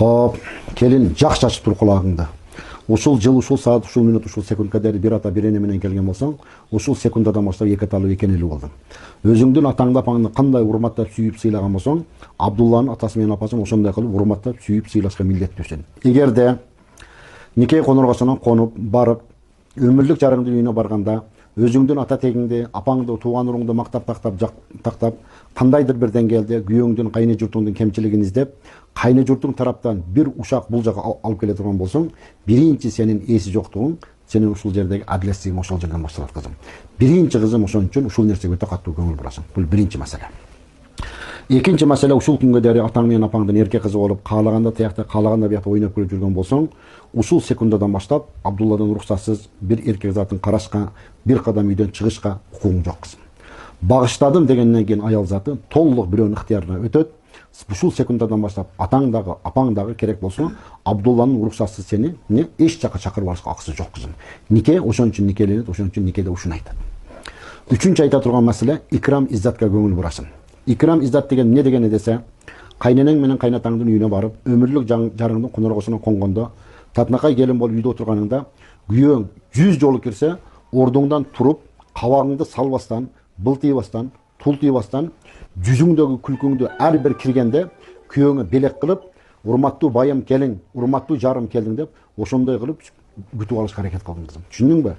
Хоп, келин жакшы ачып тур кулагыңды. Ушул жыл, ушул саат, ушул минут, ушул секундка дери бир ата бир эне менен келген болсоң, ушул секундадан баштап эки аталуу экенелүү болдуң. Өзүңдүн атаңды апаңды кандай урматтап сүйүп сыйлаган болсоң, Абдулланын атасы менен апасын ошондой кылып урматтап сүйүп сыйлашка милдеттүүсүң. Эгерде нике конургасынан конуп барып, өмүрлүк жарыңдын үйүнө барганда, өзүңдүн ата тегиңди, апаңды, тууган уруңду мактап тактап, кандайдыр бир деңгээлде күйөөңдүн, кайны журтуңдун кемчилигин издеп, кайны журтуң тараптан бир ушак бул жака алып келе турган болсоң, биринчи сенин эси жоктугуң, сенин ушул жердеги адилетсиздигиң ошол жерден башталат кызым. Биринчи кызым ошон үчүн ушул нерсеге өтө катуу көңүл бурасың. Бул биринчи маселе. Экинчи маселе, ушул күнгө дери атаң менен апаңдын эрке кызы болуп, каалаганда тиякта, каалаганда биякта ойноп күлүп жүргөн болсоң, ушул секундадан баштап Абдулладан уруксатсыз бир эркек затын карашка, бир кадам үйдөн чыгышка укугуң жок кызым. Багыштадым дегенден кийин аял заты толук бирөөнүн ыктыярына өтөт. Ушул секундадан баштап атаң дагы, апаң дагы керек болсо, Абдулланын уруксатсыз сени эч жака чакырып алышка акысы жок кызым. Нике ошон үчүн никеленет, ошон үчүн никеде ушуну айтат. Үчүнчү айта турган маселе, икрам иззатка көңүл бурасың. Икрам иззат деген не дегени десе, кайненең менен кайнатаңдын үйүнө барып, өмүрлүк жарыңдын коноргосуна конгондо, татынакай келин болуп үйдө отурганыңда, күйөөң 100 жолу кирсе, ордуңдан туруп, кабагыңды салбастан, былтыйбастан, тултуйбастан, жүзүңдөгү күлкүңдү ар бир киргенде күйөөңө белек кылып, урматтуу байым келиң, урматтуу жарым келдиң деп, ошондой кылып күтүп алышка аракет кылдың кызым. Түшүндүңбү?